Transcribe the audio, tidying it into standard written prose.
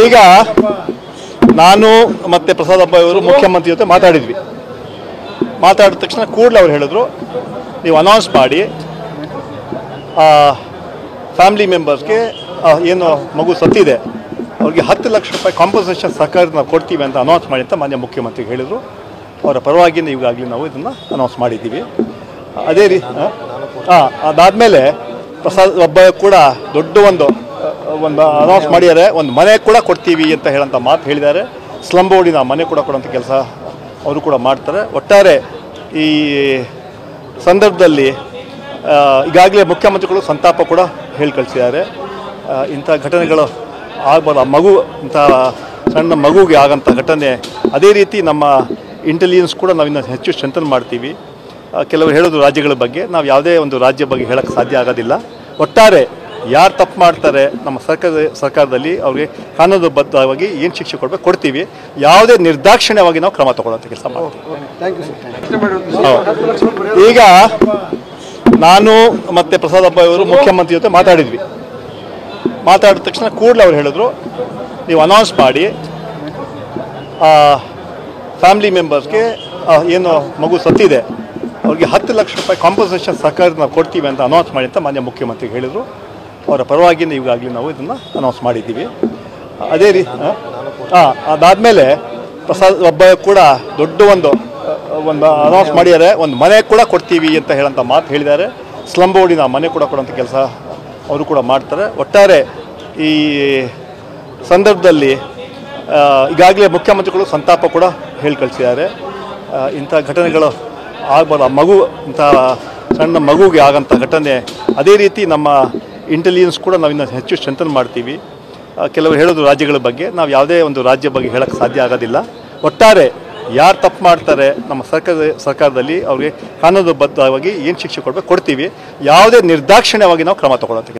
ಈಗ ನಾನು ಮತ್ತೆ ಪ್ರಸಾದ್ ಅಬ್ಬಾಯಿ ಅವರು ಮುಖ್ಯಮಂತ್ರಿ ಜೊತೆ ಮಾತಾಡಿದ್ವಿ. ಮಾತಾಡಿದ ತಕ್ಷಣ ಕೂಡಲೇ ಅವ್ರು ಹೇಳಿದ್ರು, ನೀವು ಅನೌನ್ಸ್ ಮಾಡಿ ಫ್ಯಾಮಿಲಿ ಮೆಂಬರ್ಸ್ಗೆ ಏನು ಮಗು ಸತ್ತಿದೆ ಅವ್ರಿಗೆ 10 ಲಕ್ಷ ರೂಪಾಯಿ ಕಾಂಪನ್ಸೇಷನ್ ಸರ್ಕಾರ ನಾವು ಕೊಡ್ತೀವಿ ಅಂತ ಅನೌನ್ಸ್ ಮಾಡಿ ಅಂತ ಮಾನ್ಯ ಮುಖ್ಯಮಂತ್ರಿಗೆ ಹೇಳಿದರು. ಅವರ ಪರವಾಗಿ ಈಗಾಗಲೇ ನಾವು ಇದನ್ನು ಅನೌನ್ಸ್ ಮಾಡಿದ್ದೀವಿ. ಅದೇ ರೀತಿ ಅದಾದಮೇಲೆ ಪ್ರಸಾದ್ ಅಬ್ಬಾಯಿ ಕೂಡ ದೊಡ್ಡ ಒಂದು ಅನೌನ್ಸ್ ಮಾಡಿದ್ದಾರೆ. ಒಂದು ಮನೆ ಕೂಡ ಕೊಡ್ತೀವಿ ಅಂತ ಹೇಳೋಂಥ ಮಾತು ಹೇಳಿದ್ದಾರೆ. ಸ್ಲಮ್ ಬೋರ್ಡಿನ ಮನೆ ಕೂಡ ಕೊಡೋಂಥ ಕೆಲಸ ಅವರು ಕೂಡ ಮಾಡ್ತಾರೆ. ಒಟ್ಟಾರೆ ಈ ಸಂದರ್ಭದಲ್ಲಿ ಈಗಾಗಲೇ ಮುಖ್ಯಮಂತ್ರಿಗಳು ಸಂತಾಪ ಕೂಡ ಹೇಳಿ ಕಳಿಸಿದ್ದಾರೆ. ಇಂಥ ಘಟನೆಗಳು ಆಗ್ಬಾರ್ದು. ಮಗು ಇಂಥ ಸಣ್ಣ ಮಗುಗೆ ಆಗೋಂಥ ಘಟನೆ. ಅದೇ ರೀತಿ ನಮ್ಮ ಇಂಟೆಲಿಜೆನ್ಸ್ ಕೂಡ ನಾವು ಇನ್ನೂ ಹೆಚ್ಚು ಸ್ಟ್ರೆಂಥನ್ ಮಾಡ್ತೀವಿ. ಕೆಲವರು ಹೇಳೋದು ರಾಜ್ಯಗಳ ಬಗ್ಗೆ, ನಾವು ಯಾವುದೇ ಒಂದು ರಾಜ್ಯ ಬಗ್ಗೆ ಹೇಳೋಕ್ಕೆ ಸಾಧ್ಯ ಆಗೋದಿಲ್ಲ. ಒಟ್ಟಾರೆ ಯಾರು ತಪ್ಪು ಮಾಡ್ತಾರೆ ನಮ್ಮ ಸರ್ಕಾರದಲ್ಲಿ ಅವ್ರಿಗೆ ಕಾನೂನುಬದ್ಧವಾಗಿ ಏನು ಶಿಕ್ಷೆ ಕೊಡ್ತೀವಿ. ಯಾವುದೇ ನಿರ್ದಾಕ್ಷಿಣ್ಯವಾಗಿ ನಾವು ಕ್ರಮ ತಗೊಳ್ಳೋಂಥ ಕೆಲಸ ಮಾಡ್ತೀವಿ. ಈಗ ನಾನು ಮತ್ತೆ ಪ್ರಸಾದ್ ಅಬ್ಬಾಯಿ ಅವರು ಮುಖ್ಯಮಂತ್ರಿ ಜೊತೆ ಮಾತಾಡಿದ್ವಿ. ಮಾತಾಡಿದ ತಕ್ಷಣ ಕೂಡಲೇ ಅವ್ರು ಹೇಳಿದ್ರು, ನೀವು ಅನೌನ್ಸ್ ಮಾಡಿ ಫ್ಯಾಮಿಲಿ ಮೆಂಬರ್ಸ್ಗೆ ಏನು ಮಗು ಸತ್ತಿದೆ ಅವ್ರಿಗೆ 10 ಲಕ್ಷ ರೂಪಾಯಿ ಕಾಂಪನ್ಸೇಷನ್ ಸರ್ಕಾರ ನಾವು ಕೊಡ್ತೀವಿ ಅಂತ ಅನೌನ್ಸ್ ಮಾಡಿ ಅಂತ ಮಾನ್ಯ ಮುಖ್ಯಮಂತ್ರಿಗೆ ಹೇಳಿದರು. ಅವರ ಪರವಾಗಿ ಈಗಾಗಲೇ ನಾವು ಇದನ್ನು ಅನೌನ್ಸ್ ಮಾಡಿದ್ದೀವಿ. ಅದೇ ರೀತಿ ಅದಾದಮೇಲೆ ಪ್ರಸಾದ್ ಅಬ್ಬಾಯಿ ಕೂಡ ದೊಡ್ಡ ಒಂದು ಅನೌನ್ಸ್ ಮಾಡಿದ್ದಾರೆ. ಒಂದು ಮನೆ ಕೂಡ ಕೊಡ್ತೀವಿ ಅಂತ ಹೇಳೋಂಥ ಮಾತು ಹೇಳಿದ್ದಾರೆ. ಸ್ಲಮ್ ಬೋರ್ಡಿನ ಮನೆ ಕೂಡ ಕೊಡೋಂಥ ಕೆಲಸ ಅವರು ಕೂಡ ಮಾಡ್ತಾರೆ. ಒಟ್ಟಾರೆ ಈ ಸಂದರ್ಭದಲ್ಲಿ ಈಗಾಗಲೇ ಮುಖ್ಯಮಂತ್ರಿಗಳು ಸಂತಾಪ ಕೂಡ ಹೇಳಿ ಕಳಿಸಿದ್ದಾರೆ. ಇಂಥ ಘಟನೆಗಳು ಆಗ್ಬಾರ್ದು. ಮಗು ಇಂಥ ಸಣ್ಣ ಮಗುಗೆ ಆಗೋಂಥ ಘಟನೆ. ಅದೇ ರೀತಿ ನಮ್ಮ ಇಂಟೆಲಿಜೆನ್ಸ್ ಕೂಡ ನಾವು ಇನ್ನೂ ಹೆಚ್ಚು ಸ್ಟ್ರೆಂಥನ್ ಮಾಡ್ತೀವಿ. ಕೆಲವರು ಹೇಳೋದು ರಾಜ್ಯಗಳ ಬಗ್ಗೆ, ನಾವು ಯಾವುದೇ ಒಂದು ರಾಜ್ಯ ಬಗ್ಗೆ ಹೇಳೋಕ್ಕೆ ಸಾಧ್ಯ ಆಗೋದಿಲ್ಲ. ಒಟ್ಟಾರೆ ಯಾರು ತಪ್ಪು ಮಾಡ್ತಾರೆ ನಮ್ಮ ಸರ್ಕಾರದಲ್ಲಿ ಅವ್ರಿಗೆ ಕಾನೂನುಬದ್ಧವಾಗಿ ಏನು ಶಿಕ್ಷೆ ಕೊಡ್ತೀವಿ. ಯಾವುದೇ ನಿರ್ದಾಕ್ಷಿಣ್ಯವಾಗಿ ನಾವು ಕ್ರಮ ತಗೊಳ್ಳೋಂಥ